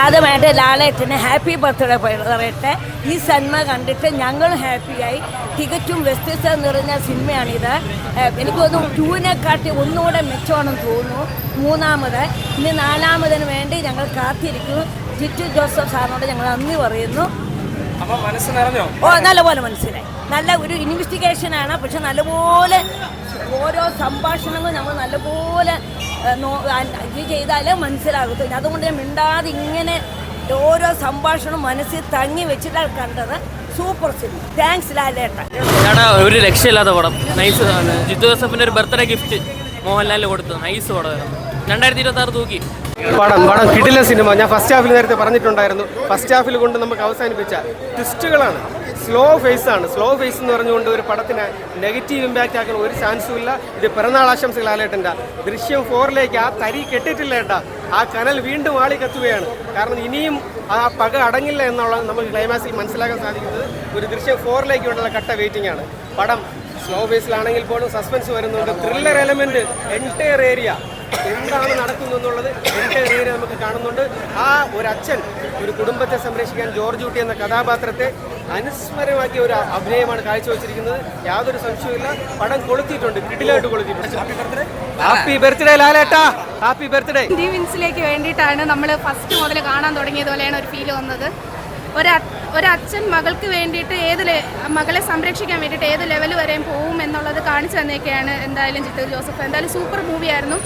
ആദ്യമായിട്ട് ലാലേട്ടന് happy birthday പറയട്ടെ. ഈ സിനിമ കണ്ടിട്ട് ഞങ്ങൾ ഹാപ്പിയായി. തികച്ചും വ്യത്യസ്തത നിറഞ്ഞ സിനിമയാണിത്. എനിക്ക് തോന്നുന്നു 2-നെക്കാട്ടി ഒന്നുകൂടെ മെച്ചമാണെന്ന് തോന്നുന്നു. മൂന്നാമത് ഇനി 4-മതിന് വേണ്ടി ഞങ്ങൾ കാത്തിരിക്കുന്നു. ജിത്തു ജോസഫ് സാറിനോട് ഞങ്ങൾ നന്ദി പറയുന്നു. നല്ലപോലെ മനസ്സിലായി. നല്ല ഒരു ഇൻവെസ്റ്റിഗേഷനാണ്. പക്ഷെ നല്ലപോലെ ഓരോ സംഭാഷണങ്ങളും നമ്മൾ നല്ലപോലെ ഇത് ചെയ്താലേ മനസ്സിലാകത്തുള്ളൂ. അതുകൊണ്ട് ഞാൻ മിണ്ടാതെ ഇങ്ങനെ ഓരോ സംഭാഷണവും മനസ്സിൽ തങ്ങി വെച്ചിട്ടാണ് കണ്ടത്. Super cinema. താങ്ക്സ് ലാലേട്ടൻ. ഒരു രക്ഷയില്ലാത്ത പടം. നൈസ്. ജിത്തു ജോസഫിന്റെ ഒരു ബർത്ത്ഡേ ഗിഫ്റ്റ് മോഹൻലാലിന് കൊടുത്തു. നൈസ് പടമായിരുന്നു. 2026 തൂക്കി പടം കിടില സിനിമ. ഞാൻ ഫസ്റ്റ് ഹാഫിൽ നേരത്തെ പറഞ്ഞിട്ടുണ്ടായിരുന്നു. ഫസ്റ്റ് ഹാഫിൽ കൊണ്ട് നമുക്ക് അവസാനിപ്പിച്ച ട്വിസ്റ്റുകളാണ്. സ്ലോ ഫേസ് ആണ്. സ്ലോ ഫേസ് എന്ന് പറഞ്ഞുകൊണ്ട് ഒരു പടത്തിന് നെഗറ്റീവ് ഇമ്പാക്റ്റ് ആക്കുന്ന ഒരു ചാൻസും ഇല്ല. ഇത് പിറന്നാൾ ആശംസകൾ ലാലേട്ടൻ്റെ. ദൃശ്യം 4ലേക്ക് ആ തരി കെട്ടിട്ടില്ല ഏട്ടാ. ആ കനൽ വീണ്ടും ആളി കത്തുകയാണ്. കാരണം ഇനിയും ആ പക അടങ്ങില്ല എന്നുള്ളത് നമുക്ക് ക്ലൈമാക്സിൽ മനസ്സിലാക്കാൻ സാധിക്കുന്നത്. ഒരു ദൃശ്യം 4ലേക്ക് വേണ്ടുള്ള കട്ട വെയിറ്റിംഗ് ആണ്. പടം സ്ലോ ഫേസിലാണെങ്കിൽ പോലും സസ്പെൻസ് വരുന്നുണ്ട്. ത്രില്ലർ എലമെന്റ് എൻറ്റയർ ഏരിയ എന്താണ് നടക്കുന്നു എന്നുള്ളത് എൻറ്റയർ ഏരിയ നമുക്ക് കാണുന്നുണ്ട്. ആ ഒരു അച്ഛൻ ഒരു കുടുംബത്തെ സംരക്ഷിക്കാൻ ജോർജ് കുട്ടി എന്ന കഥാപാത്രത്തെ അനുസ്മരമാക്കിയ ഒരു അഭിനയമാണ് കാഴ്ചവെച്ചിരിക്കുന്നത്. യാതൊരു സംശയവുമില്ല. പടം കൊളുത്തിയിട്ടുണ്ട്. കിടിലായിട്ട് കൊളുത്തിയിട്ടുണ്ട്. ഹാപ്പി ബർത്ത്ഡേ ലാലേട്ടാ. Happy birthday. വിൻസിലേക്ക് വേണ്ടിയിട്ടാണ് നമ്മൾ ഫസ്റ്റ് മുതൽ കാണാൻ തുടങ്ങിയതുപോലെയാണ് ഒരു ഫീൽ വന്നത്. ഒരച്ഛൻ മകൾക്ക് വേണ്ടിയിട്ട് മകളെ സംരക്ഷിക്കാൻ വേണ്ടിയിട്ട് ഏത് ലെവൽ വരെയും പോകും എന്നുള്ളത് കാണിച്ചു തന്നേക്കെയാണ് എന്തായാലും ജിത്തു ജോസഫ്. എന്തായാലും സൂപ്പർ മൂവിയായിരുന്നു.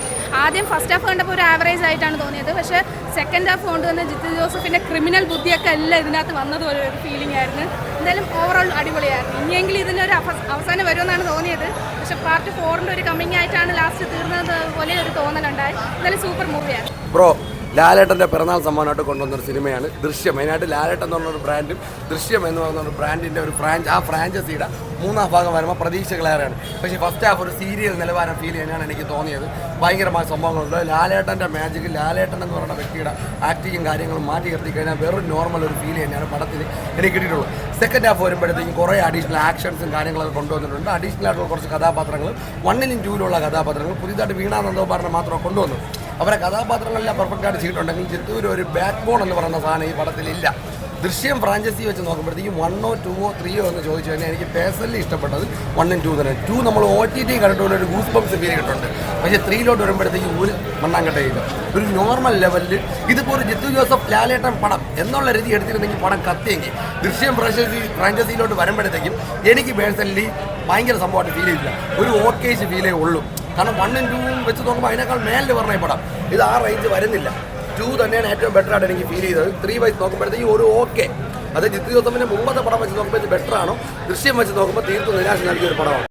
ആദ്യം ഫസ്റ്റ് ഹാഫ് കണ്ടപ്പോൾ ഒരു ആവറേജ് ആയിട്ടാണ് തോന്നിയത്. പക്ഷേ സെക്കൻഡ് ഹാഫ് കൊണ്ടുവന്ന ജിത്തു ജോസഫിൻ്റെ ക്രിമിനൽ ബുദ്ധിയൊക്കെ എല്ലാം ഇതിനകത്ത് വന്നതുപോലെ ഒരു ഫീലിംഗ് ആയിരുന്നു. എന്തായാലും ഓവറോൾ അടിപൊളിയായിരുന്നു. ഇനിയെങ്കിലും ഇതിനൊരു അവസാനം വരുമെന്നാണ് തോന്നിയത്. പക്ഷേ പാർട്ട് 4ൻ്റെ ഒരു കമ്മിങ് ആയിട്ടാണ് ലാസ്റ്റ് തീർന്നത് പോലെ ഒരു തോന്നലുണ്ടായി. എന്തായാലും സൂപ്പർ മൂവിയായിരുന്നു. ബ്രോ, ലാലേട്ടൻ്റെ പിറന്നാൾ സമ്മാനമായിട്ട് കൊണ്ടുവന്നൊരു സിനിമയാണ് ദൃശ്യം. മെയിനായിട്ട് ലാലേട്ടൻ എന്ന് പറഞ്ഞൊരു ബ്രാൻഡും ദൃശ്യം എന്ന് പറയുന്ന ബ്രാൻഡിൻ്റെ ഒരു ഫ്രാഞ്ചൈസിയുടെ 3ാം ഭാഗം വരുമ്പോൾ പ്രതീക്ഷകളേറെയാണ്. പക്ഷേ ഫസ്റ്റ് ഹാഫ് ഒരു സീരിയൽ നിലവാരം ഫീൽ ചെയ്യാനാണ് എനിക്ക് തോന്നിയത്. ഭയങ്കരമായ സംഭവങ്ങളുണ്ട്. ലാലേട്ടൻ്റെ മാജിക്, ലാലേട്ടൻ എന്ന് പറയുന്ന വ്യക്തിയുടെ ആക്ടിങ്ങും കാര്യങ്ങളും മാറ്റി നിർത്തി കഴിഞ്ഞാൽ വെറും നോർമൽ ഒരു ഫീൽ തന്നെയാണ് പടത്തിൽ എനിക്ക് കിട്ടിയിട്ടുള്ളൂ. സെക്കൻഡ് ഹാഫ് വരുമ്പോഴത്തേക്കും കുറേ അഡീഷണൽ ആക്ഷൻസും കാര്യങ്ങളൊക്കെ കൊണ്ടുവന്നിട്ടുണ്ട്. അഡീഷണൽ ആയിട്ടുള്ള കുറച്ച് കഥാപാത്രങ്ങൾ 1ലും 2ലുള്ള കഥാപാത്രങ്ങൾ പുതിയതായിട്ട് വീണാനന്ദോപാറിനെ മാത്രം കൊണ്ടുവന്നു. അവരെ കഥാപാത്രങ്ങളെല്ലാം പെർഫെക്റ്റായിട്ട് ചെയ്തിട്ടുണ്ടെങ്കിൽ ചിത്തൂർ ഒരു ബാക്ക് ബോൺ എന്ന് പറയുന്ന സാധനം ഈ പടത്തിലില്ല. ദൃശ്യം ഫ്രാഞ്ചൈസി വെച്ച് നോക്കുമ്പോഴത്തേക്കും 1ഓ 2ഓ 3ഓ എന്ന് ചോദിച്ചു കഴിഞ്ഞാൽ എനിക്ക് പേഴ്സണലി ഇഷ്ടപ്പെട്ടത് 1ഉം 2 തന്നെ. 2 നമ്മൾ OTT കണ്ടിട്ടുള്ള ഒരു ഗൂസ് ബംസ് ഫീൽ കിട്ടുന്നുണ്ട്. പക്ഷേ 3ലോട്ട് വരുമ്പോഴത്തേക്കും ഒരു മണ്ണാങ്കട്ടയില്ല. ഒരു നോർമൽ ലെവലിൽ ഇതിപ്പോൾ ഒരു ജിത്തു ജോസഫ് ലാലേട്ടൻ പടം എന്നുള്ള രീതി എടുത്തിരുന്നെങ്കിൽ പടം കത്തിയെങ്കിൽ ദൃശ്യം ഫ്രാഞ്ചൈസിയിലോട്ട് വരുമ്പോഴത്തേക്കും എനിക്ക് പേഴ്സണലി ഭയങ്കര സംഭവമായിട്ട് ഫീൽ ചെയ്തില്ല. ഒരു ഓക്കേജ് ഫീലേ ഉള്ളൂ. കാരണം 1ഉം 2ഉം വെച്ച് നോക്കുമ്പോൾ അതിനേക്കാൾ മേലിൽ പറഞ്ഞ പടം ഇത് ആ റേഞ്ച് വരുന്നില്ല. 2 തന്നെയാണ് ഏറ്റവും ബെറ്റർ ആയിട്ട് എനിക്ക് ഫീൽ ചെയ്തത്. 3 വൈസ് നോക്കുമ്പോഴത്തേക്കും ഒരു ഓക്കെ. അത് ജിത്തു ജോസഫിൻ്റെ മുമ്പത്തെ പടം വെച്ച് നോക്കുമ്പോൾ ഇത് ബെറ്റർ ആണോ, ദൃശ്യം വെച്ച് നോക്കുമ്പോൾ തീർത്തും നിരാശ നൽകിയ ഒരു പടമാണ്.